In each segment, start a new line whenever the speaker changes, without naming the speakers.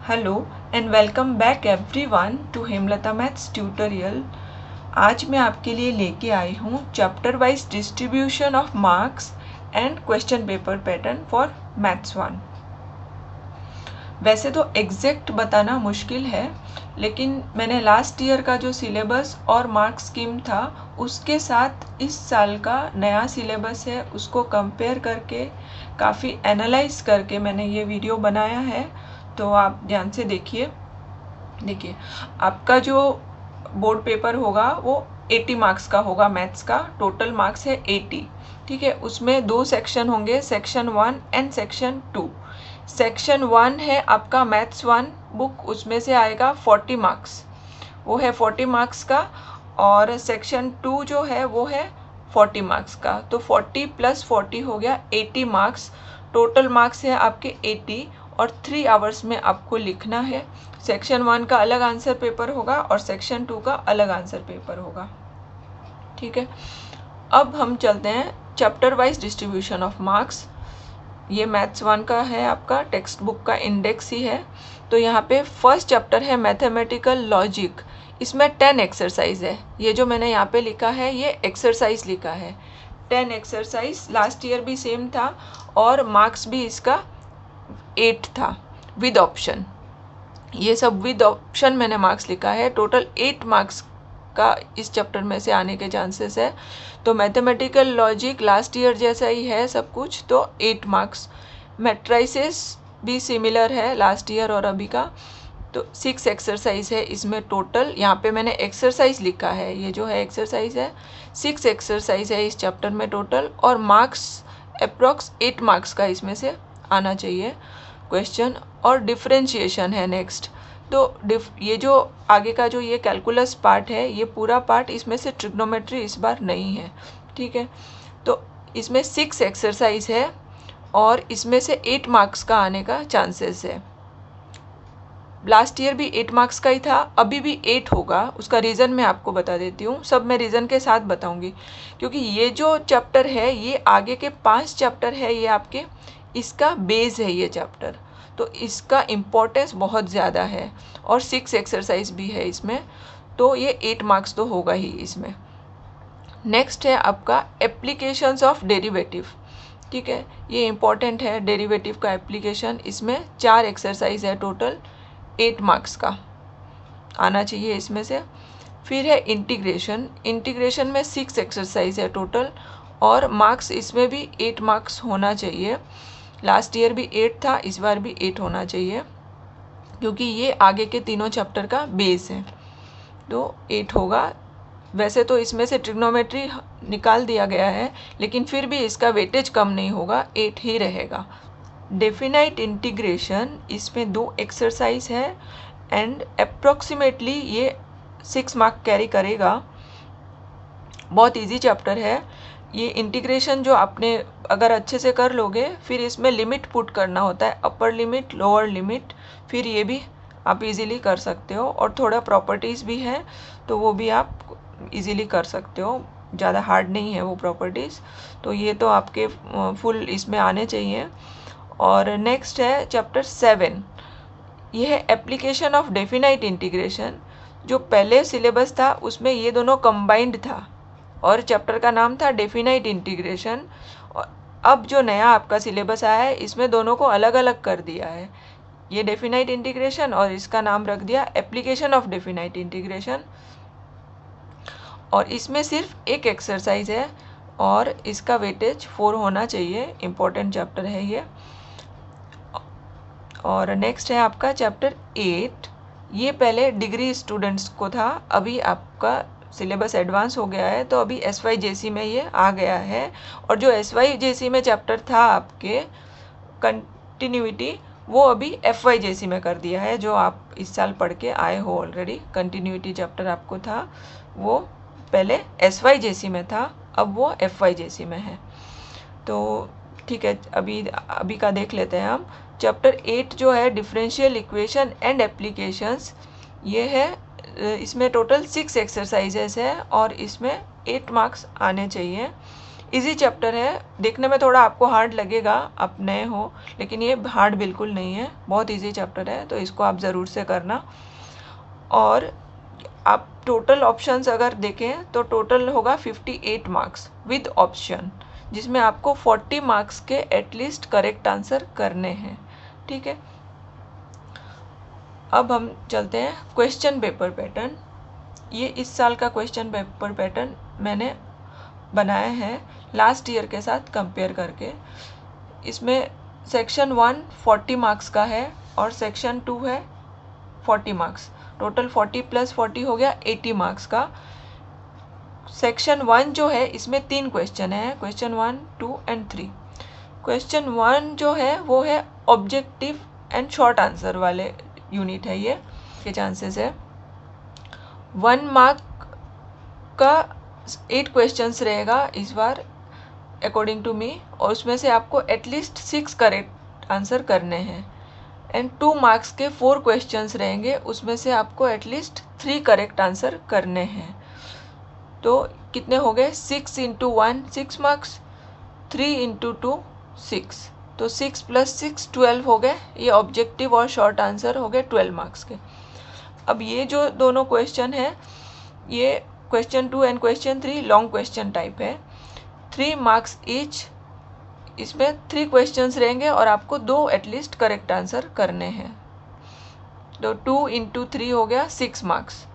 Hello and welcome back everyone to Hemlata maths tutorial. आज मैं आपके लिए लेके आई हूँ chapter wise distribution of marks and question paper pattern for maths 1। वैसे तो एग्जैक्ट बताना मुश्किल है, लेकिन मैंने लास्ट ईयर का जो सिलेबस और मार्क्स स्कीम था उसके साथ इस साल का नया सिलेबस है उसको कंपेयर करके काफ़ी एनालाइज करके मैंने ये वीडियो बनाया है। तो आप ध्यान से देखिए। आपका जो बोर्ड पेपर होगा वो 80 मार्क्स का होगा। मैथ्स का टोटल मार्क्स है 80, ठीक है। उसमें दो सेक्शन होंगे, सेक्शन 1 एंड सेक्शन 2। सेक्शन 1 है आपका मैथ्स 1 बुक, उसमें से आएगा 40 मार्क्स, वो है 40 मार्क्स का। और सेक्शन 2 जो है वो है 40 मार्क्स का। तो 40 + 40 हो गया 80 मार्क्स। टोटल मार्क्स है आपके 80 और 3 आवर्स में आपको लिखना है। सेक्शन 1 का अलग आंसर पेपर होगा और सेक्शन 2 का अलग आंसर पेपर होगा, ठीक है। अब हम चलते हैं chapter wise distribution of marks. ये मैथ्स 1 का है, आपका टेक्स्ट बुक का इंडेक्स ही है। तो यहाँ पे फर्स्ट चैप्टर है मैथमेटिकल लॉजिक। इसमें 10 एक्सरसाइज है। ये जो मैंने यहाँ पे लिखा है ये एक्सरसाइज लिखा है, 10 एक्सरसाइज। लास्ट ईयर भी सेम था और मार्क्स भी इसका 8 था विद ऑप्शन। ये सब विद ऑप्शन मैंने मार्क्स लिखा है। टोटल 8 मार्क्स का इस चैप्टर में से आने के चांसेस है। तो मैथमेटिकल लॉजिक लास्ट ईयर जैसा ही है सब कुछ, तो 8 मार्क्स। मैट्राइसिस भी सिमिलर है लास्ट ईयर और अभी का। तो 6 एक्सरसाइज है इसमें टोटल। यहाँ पे मैंने एक्सरसाइज लिखा है, ये जो है एक्सरसाइज है। 6 एक्सरसाइज है इस चैप्टर में टोटल, और मार्क्स अप्रॉक्स 8 मार्क्स का इसमें से आना चाहिए क्वेश्चन। और डिफरेंशिएशन है नेक्स्ट। तो ये जो आगे का जो ये कैलकुलस पार्ट है, ये पूरा पार्ट, इसमें से ट्रिग्नोमेट्री इस बार नहीं है, ठीक है। तो इसमें 6 एक्सरसाइज है और इसमें से 8 मार्क्स का आने का चांसेस है। लास्ट ईयर भी 8 मार्क्स का ही था, अभी भी 8 होगा। उसका रीज़न मैं आपको बता देती हूँ, सब मैं रीज़न के साथ बताऊँगी। क्योंकि ये जो चैप्टर है ये आगे के 5 चैप्टर है, ये आपके इसका बेस है ये चैप्टर। तो इसका इम्पोर्टेंस बहुत ज़्यादा है और 6 एक्सरसाइज भी है इसमें। तो ये 8 मार्क्स तो होगा ही इसमें। नेक्स्ट है आपका एप्लीकेशंस ऑफ डेरिवेटिव, ठीक है। ये इम्पॉर्टेंट है डेरिवेटिव का एप्लीकेशन। इसमें 4 एक्सरसाइज है टोटल, 8 मार्क्स का आना चाहिए इसमें से। फिर है इंटीग्रेशन। इंटीग्रेशन में 6 एक्सरसाइज है टोटल और मार्क्स इसमें भी 8 मार्क्स होना चाहिए। लास्ट ईयर भी 8 था, इस बार भी 8 होना चाहिए, क्योंकि ये आगे के तीनों चैप्टर का बेस है। तो 8 होगा। वैसे तो इसमें से ट्रिग्नोमेट्री निकाल दिया गया है, लेकिन फिर भी इसका वेटेज कम नहीं होगा, 8 ही रहेगा। डेफिनाइट इंटीग्रेशन, इसमें 2 एक्सरसाइज है एंड अप्रॉक्सीमेटली ये 6 मार्क कैरी करेगा। बहुत इजी चैप्टर है ये। इंटीग्रेशन जो आपने अगर अच्छे से कर लोगे, फिर इसमें लिमिट पुट करना होता है, अपर लिमिट, लोअर लिमिट, फिर ये भी आप इजीली कर सकते हो। और थोड़ा प्रॉपर्टीज़ भी है, तो वो भी आप इजीली कर सकते हो, ज़्यादा हार्ड नहीं है वो प्रॉपर्टीज़। तो ये तो आपके फुल इसमें आने चाहिए। और नेक्स्ट है चैप्टर 7, ये है एप्लीकेशन ऑफ डेफिनाइट इंटीग्रेशन। जो पहले सिलेबस था उसमें ये दोनों कंबाइंड था और चैप्टर का नाम था डेफिनाइट इंटीग्रेशन। और अब जो नया आपका सिलेबस आया है इसमें दोनों को अलग अलग कर दिया है, ये डेफिनाइट इंटीग्रेशन और इसका नाम रख दिया एप्लीकेशन ऑफ डेफिनाइट इंटीग्रेशन। और इसमें सिर्फ एक एक्सरसाइज है और इसका वेटेज 4 होना चाहिए। इम्पोर्टेंट चैप्टर है ये। और नेक्स्ट है आपका चैप्टर 8। ये पहले डिग्री स्टूडेंट्स को था, अभी आपका सिलेबस एडवांस हो गया है, तो अभी SYJC में ये आ गया है। और जो SYJC में चैप्टर था आपके कंटिन्यूटी, वो अभी FYJC में कर दिया है। जो आप इस साल पढ़ के आए हो ऑलरेडी, कंटिन्यूटी चैप्टर आपको था, वो पहले SYJC में था, अब वो FYJC में है। तो ठीक है, अभी का देख लेते हैं हम। चैप्टर 8 जो है डिफरेंशियल इक्वेशन एंड एप्लीकेशंस, ये है। इसमें टोटल 6 एक्सरसाइजेस है और इसमें 8 मार्क्स आने चाहिए। इजी चैप्टर है, देखने में थोड़ा आपको हार्ड लगेगा, आप नए हो, लेकिन ये हार्ड बिल्कुल नहीं है, बहुत इजी चैप्टर है, तो इसको आप ज़रूर से करना। और आप टोटल ऑप्शंस अगर देखें तो टोटल होगा 58 मार्क्स विद ऑप्शन, जिसमें आपको 40 मार्क्स के एटलीस्ट करेक्ट आंसर करने हैं। ठीक है, अब हम चलते हैं क्वेश्चन पेपर पैटर्न। ये इस साल का क्वेश्चन पेपर पैटर्न मैंने बनाया है लास्ट ईयर के साथ कंपेयर करके। इसमें सेक्शन 1 40 मार्क्स का है और सेक्शन 2 है 40 मार्क्स, टोटल 40 + 40 हो गया 80 मार्क्स का। सेक्शन 1 जो है इसमें 3 क्वेश्चन है, क्वेश्चन 1, 2 एंड 3। क्वेश्चन 1 जो है वो है ऑब्जेक्टिव एंड शॉर्ट आंसर वाले यूनिट है, ये के चांसेस है। 1 मार्क का 8 क्वेश्चंस रहेगा इस बार अकॉर्डिंग टू मी, और उसमें से आपको एटलीस्ट 6 करेक्ट आंसर करने हैं। एंड 2 मार्क्स के 4 क्वेश्चंस रहेंगे, उसमें से आपको एटलीस्ट 3 करेक्ट आंसर करने हैं। तो कितने हो गए, 6 × 1 6 मार्क्स, 3 × 2 6, तो 6 + 6 12 हो गए। ये ऑब्जेक्टिव और शॉर्ट आंसर हो गए 12 मार्क्स के। अब ये जो दोनों क्वेश्चन है, ये question 2 and question 3 long question type है, 3 मार्क्स ईच। इसमें 3 क्वेश्चंस रहेंगे और आपको 2 एटलीस्ट करेक्ट आंसर करने हैं। तो 2 × 3 हो गया 6 मार्क्स।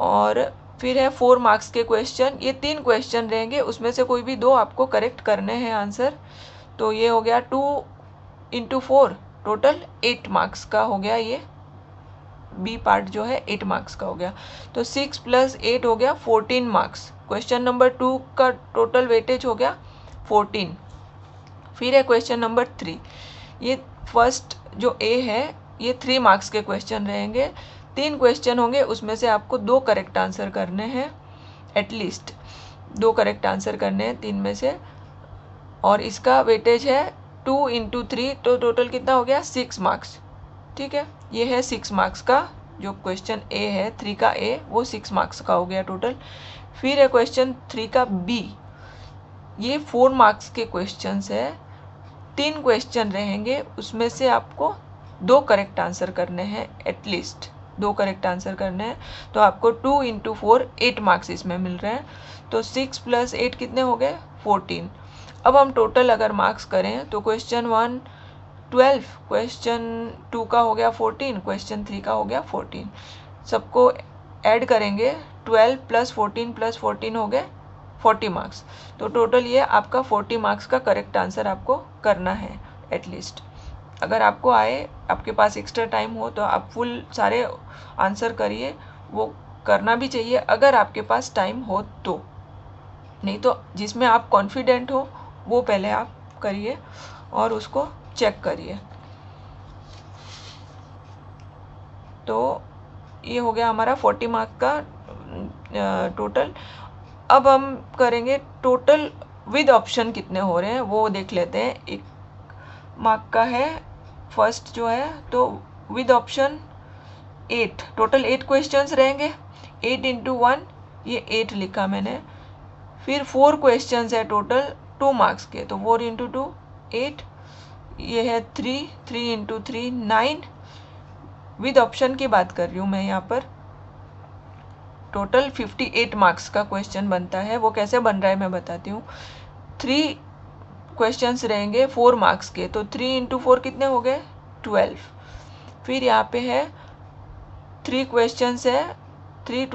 और फिर है 4 मार्क्स के क्वेश्चन, ये 3 क्वेश्चन रहेंगे, उसमें से कोई भी 2 आपको करेक्ट करने हैं आंसर। तो ये हो गया 2 × 4, टोटल 8 मार्क्स का हो गया, ये बी पार्ट जो है 8 मार्क्स का हो गया। तो 6 + 8 हो गया 14 मार्क्स। क्वेश्चन नंबर 2 का टोटल वेटेज हो गया 14। फिर है क्वेश्चन नंबर 3, ये फर्स्ट जो ए है ये 3 मार्क्स के क्वेश्चन रहेंगे, 3 क्वेश्चन होंगे, उसमें से आपको 2 करेक्ट आंसर करने हैं, एटलीस्ट 2 करेक्ट आंसर करने हैं 3 में से, और इसका वेटेज है 2 × 3, तो टोटल कितना हो गया 6 मार्क्स। ठीक है, ये है 6 मार्क्स का जो क्वेश्चन ए है, 3 का ए वो 6 मार्क्स का हो गया टोटल। फिर है क्वेश्चन 3 का बी, ये 4 मार्क्स के क्वेश्चंस है, 3 क्वेश्चन रहेंगे, उसमें से आपको 2 करेक्ट आंसर करने हैं, एटलीस्ट 2 करेक्ट आंसर करने हैं। तो आपको 2 × 4 8 मार्क्स इसमें मिल रहे हैं। तो 6 + 8 कितने हो गए 14। अब हम टोटल अगर मार्क्स करें तो क्वेश्चन 1 12, क्वेश्चन 2 का हो गया 14, क्वेश्चन 3 का हो गया 14, सबको ऐड करेंगे 12 + 14 + 14 हो गए 40 मार्क्स। तो टोटल ये आपका 40 मार्क्स का करेक्ट आंसर आपको करना है एटलीस्ट। अगर आपको आए, आपके पास एक्स्ट्रा टाइम हो तो आप फुल सारे आंसर करिए, वो करना भी चाहिए अगर आपके पास टाइम हो तो, नहीं तो जिसमें आप कॉन्फिडेंट हो वो पहले आप करिए और उसको चेक करिए। तो ये हो गया हमारा 40 मार्क का टोटल। अब हम करेंगे टोटल विद ऑप्शन कितने हो रहे हैं वो देख लेते हैं। 1 मार्क का है फर्स्ट जो है, तो विद ऑप्शन 8, टोटल 8 क्वेश्चंस रहेंगे, 8 × 1 ये 8 लिखा मैंने। फिर 4 क्वेश्चंस है टोटल 2 मार्क्स के, तो 4 × 2 8, ये है 3 × 3 9। विद ऑप्शन की बात कर रही हूँ मैं यहाँ पर। टोटल 58 मार्क्स का क्वेश्चन बनता है, वो कैसे बन रहा है मैं बताती हूँ। 3 क्वेश्चंस रहेंगे 4 मार्क्स के, तो 3 × 4 कितने हो गए 12। फिर यहाँ पे है 3 क्वेश्चंस है, 3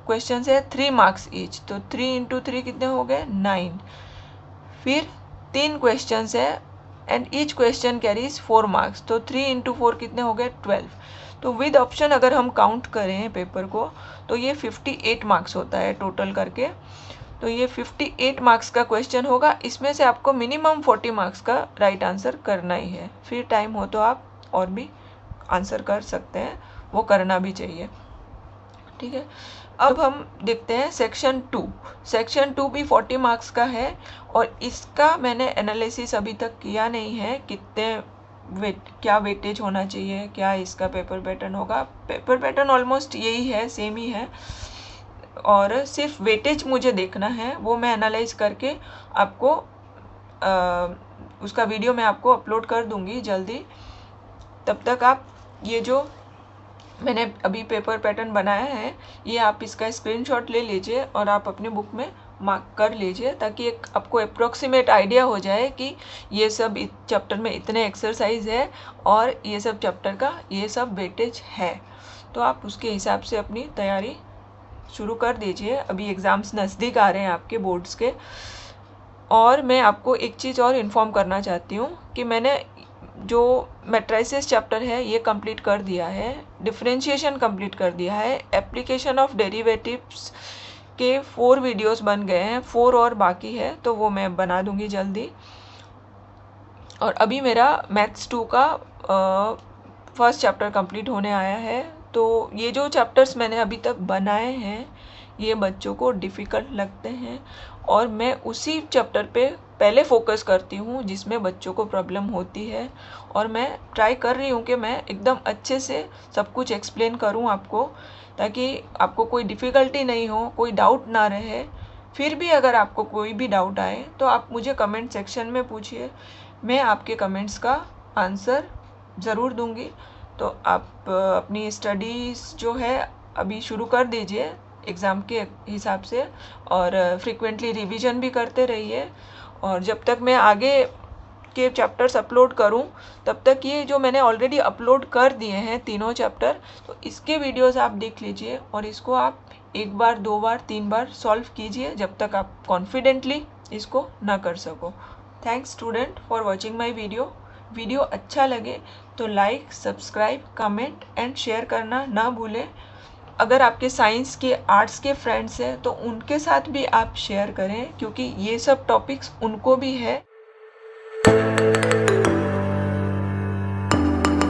क्वेश्चंस है 3 मार्क्स ईच, तो 3 × 3 कितने हो गए 9। फिर 3 क्वेश्चंस है and each question carries 4 marks, तो 3 × 4 कितने हो गए 12। तो विद ऑप्शन अगर हम काउंट करें पेपर को तो ये 58 मार्क्स होता है टोटल करके। तो ये 58 मार्क्स का क्वेश्चन होगा, इसमें से आपको मिनिमम 40 मार्क्स का राइट आंसर करना ही है। फिर टाइम हो तो आप और भी आंसर कर सकते हैं, वो करना भी चाहिए। ठीक है, अब हम देखते हैं सेक्शन 2। सेक्शन 2 भी 40 मार्क्स का है और इसका मैंने एनालिसिस अभी तक किया नहीं है, कितने क्या वेटेज होना चाहिए, क्या इसका पेपर पैटर्न होगा। पेपर पैटर्न ऑलमोस्ट यही है, सेम ही है, और सिर्फ वेटेज मुझे देखना है, वो मैं एनालाइज करके आपको उसका वीडियो मैं आपको अपलोड कर दूंगी जल्दी। तब तक आप ये जो मैंने अभी पेपर पैटर्न बनाया है, ये आप इसका स्क्रीनशॉट ले लीजिए और आप अपने बुक में मार्क कर लीजिए, ताकि एक आपको अप्रोक्सीमेट आइडिया हो जाए कि ये सब चैप्टर में इतने एक्सरसाइज है और ये सब चैप्टर का ये सब वेटेज है। तो आप उसके हिसाब से अपनी तैयारी शुरू कर दीजिए। अभी एग्ज़ाम्स नज़दीक आ रहे हैं आपके बोर्ड्स के। और मैं आपको एक चीज़ और इन्फॉर्म करना चाहती हूँ कि मैंने जो मैट्रिसेस चैप्टर है ये कंप्लीट कर दिया है, डिफरेंशिएशन कंप्लीट कर दिया है, एप्लीकेशन ऑफ डेरिवेटिव्स के 4 वीडियोस बन गए हैं, 4 और बाकी है, तो वो मैं बना दूंगी जल्दी। और अभी मेरा मैथ्स 2 का फर्स्ट चैप्टर कंप्लीट होने आया है। तो ये जो चैप्टर्स मैंने अभी तक बनाए हैं ये बच्चों को डिफ़िकल्ट लगते हैं, और मैं उसी चैप्टर पे पहले फोकस करती हूँ जिसमें बच्चों को प्रॉब्लम होती है, और मैं ट्राई कर रही हूँ कि मैं एकदम अच्छे से सब कुछ एक्सप्लेन करूँ आपको, ताकि आपको कोई डिफ़िकल्टी नहीं हो, कोई डाउट ना रहे। फिर भी अगर आपको कोई भी डाउट आए तो आप मुझे कमेंट सेक्शन में पूछिए, मैं आपके कमेंट्स का आंसर ज़रूर दूंगी। तो आप अपनी स्टडीज़ जो है अभी शुरू कर दीजिए एग्ज़ाम के हिसाब से, और फ्रीक्वेंटली रिवीजन भी करते रहिए। और जब तक मैं आगे के चैप्टर्स अपलोड करूं, तब तक ये जो मैंने ऑलरेडी अपलोड कर दिए हैं तीनों चैप्टर, तो इसके वीडियोस आप देख लीजिए और इसको आप 1 बार 2 बार 3 बार सॉल्व कीजिए जब तक आप कॉन्फिडेंटली इसको ना कर सको। Thanks student for watching my video अच्छा लगे तो like, subscribe, comment and share करना ना भूलें। अगर आपके साइंस के, आर्ट्स के फ्रेंड्स हैं तो उनके साथ भी आप शेयर करें, क्योंकि ये सब टॉपिक्स उनको भी है।